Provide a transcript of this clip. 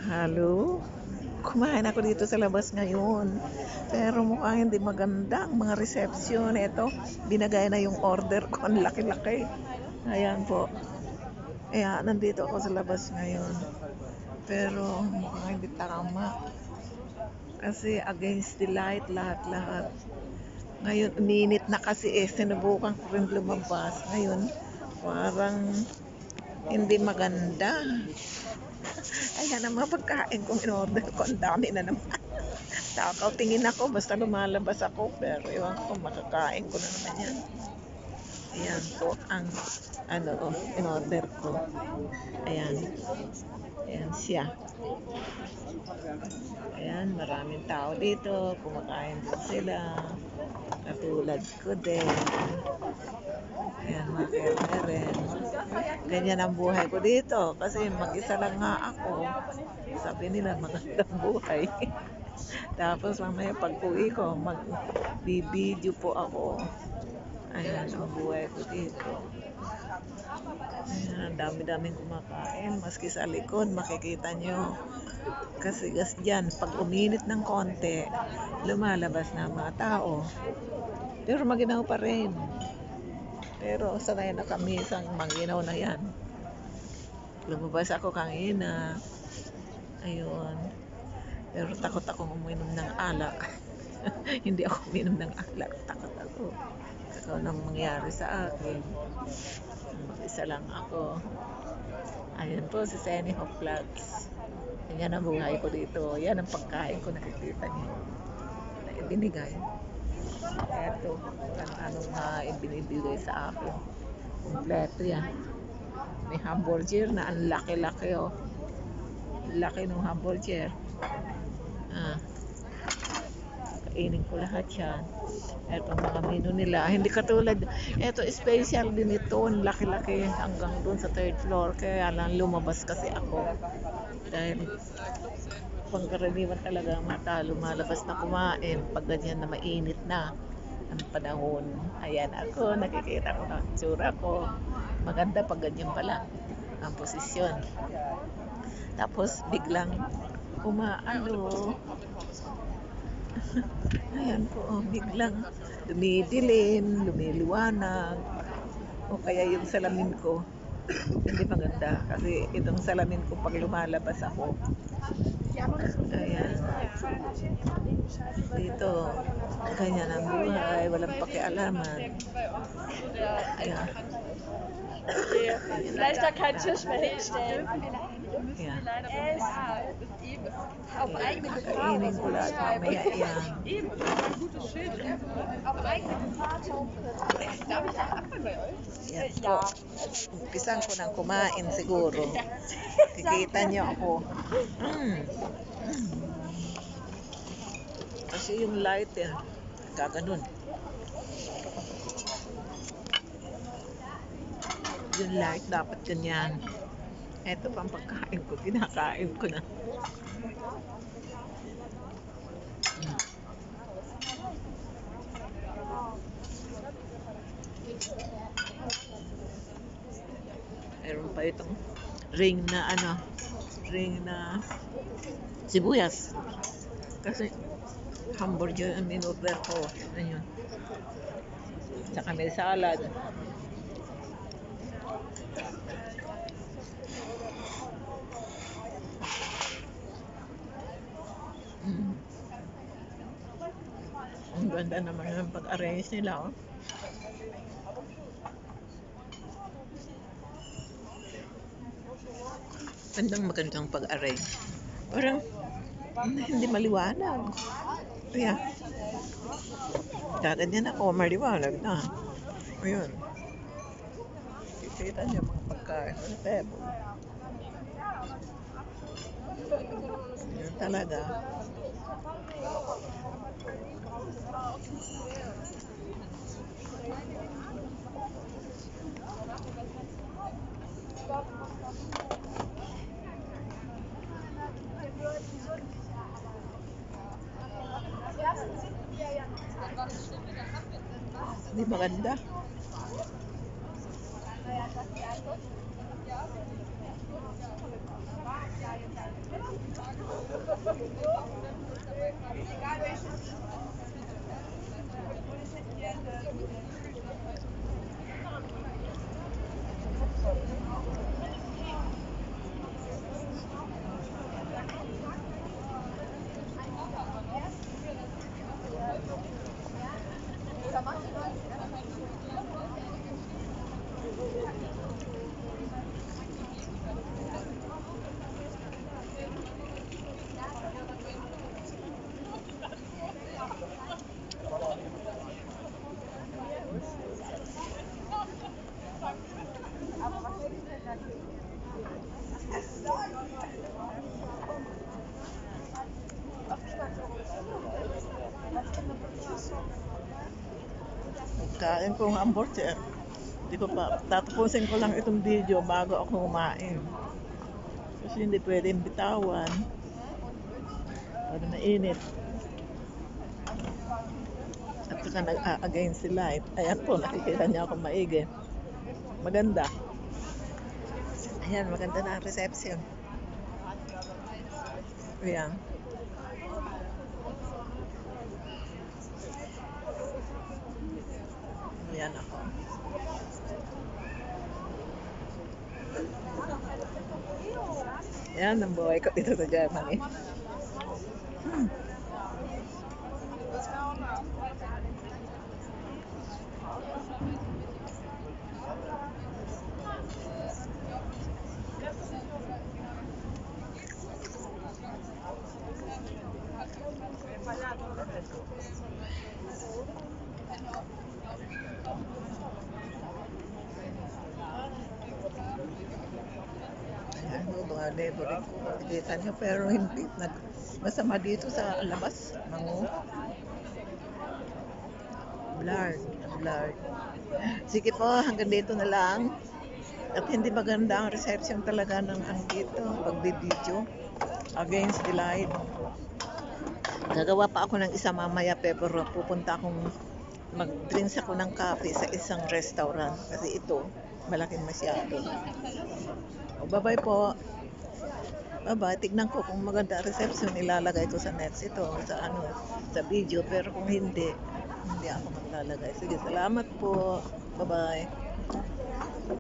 Halo? Kumain ako dito sa labas ngayon. Pero mukhang hindi maganda ang mga reception. Ito, binagay na yung order ko. Ang laki-laki. Ayan po. Kaya nandito ako sa labas ngayon. Pero mukhang hindi tama. Kasi against the light lahat-lahat. Ngayon, uminit na kasi sinubukan ko rin lumabas. Ngayon, parang hindi maganda. Ayan ang mga pagkain kong in-order ko. Ang dami na naman. Takaw tingin ako basta lumalabas ako. Pero iwan ko, makakain ko na naman yan. Ayan po ang in-order ko. Ayan. Ayan siya. Ayan, maraming tao dito. Kumakain din sila. Katulad ko din. Ayan, mga rin. Ganyan ang buhay ko dito. Kasi mag-isa lang nga ako. Sabi nila, magandang buhay. Tapos mamaya pag-uwi ko, mag-video po ako. Ayan ang buhay ko dito. Ayan, ang dami-daming kumakain. Maski sa likod, makikita nyo. Kasi gas dyan, pag uminit ng konti, lumalabas na mga tao. Pero maginaw pa rin. Pero sanay na kami sa maginaw na yan. Lumabas ako kanina. Ayun. Pero takot akong uminom ng alak. Hindi ako uminom ng alak. Takot ako. Takot nang mangyari sa akin. Mag-isa lang ako. Ayun po si Senny Hop Vlogs. Yan ang buhay ko dito. Yan ang pagkain ko, nakikita niyo. Na ibinigay. Eto, anong ibinibigay sa akin. Kompleto yan. May hamburger na ang laki-laki oh. Laki ng hamburger. Kainin ko lahat yan. Eto mga menu nila. Hindi katulad, eto special din ito. Ang laki-laki hanggang dun sa 3rd floor. Kaya lang lumabas kasi ako. Dahil pangkaraniwan talaga mata lumalabas na kumain pag ganyan na mainit na ang panahon. Ayan ako, nakikita ko na tsura ko. Maganda pag ganyan pala ang posisyon. Tapos biglang umaano. Ayan po, biglang dumidilim, lumiliwanag. O kaya yung salamin ko hindi maganda kasi itong salamin ko pag lumalabas ako. Ayan. Dito, ganyan ang buhay, walang pakialaman. Ayan. Vielleicht da kein Tisch mehr hinstellen. Ja. Auf eigene Gefahr. Kainin ko lahat mamaya yan. Eben, gutes Schild. Auf eigene Gefahr. Darf ich das abholen bei euch? Yan po. Umpisan ko ng kumain siguro. Kikita niyo ako. Kasi yung light yan, kaganon. Yung light dapat ganyan. Ito pang pagkain ko, kinakain ko na. Meron pa itong ring na sibuyas. Kasi hamburger ang in-order ko. Ayun. Tsaka may salad. Ang ganda naman ng pag-arrange nila, oh. Magandang pag-arrange. Parang hindi maliwanag. Ayan. Kaganyan ako, maliwanag na. Ayun. Kikita niyo mga pagkain sa table. Yun talaga. Hindi maganda. Egal welches. Kain ko ng hamburger. Hindi ko pa, tatapusin ko lang itong video bago ako kumain. Kasi hindi pwedeng bitawan. Para mainit. At saka nag-a-against si light. Ayan po, nakikita niya ako maigi. Maganda. Ayan, maganda na ang reception. Ayan. Ayan ako. Ayan ang buhay ko dito sa Germany. Ayan, mga neighboring ko. Makikita niyo pero hindi. Masama dito sa labas. Blurred. Blurred. Sige po, hanggang dito na lang. At hindi maganda ang reception talaga ng dito. Pag-video. Against the light. Gagawa pa ako ng isa mamaya pero pupunta akong mag-drinks ako ng coffee sa isang restaurant. Kasi ito, malaking masyado. O, bye-bye po. Bye-bye. Tignan ko kung maganda reception, ilalagay ko sa nets ito, sa video. Pero kung hindi ako maglalagay. Sige, salamat po. Bye-bye.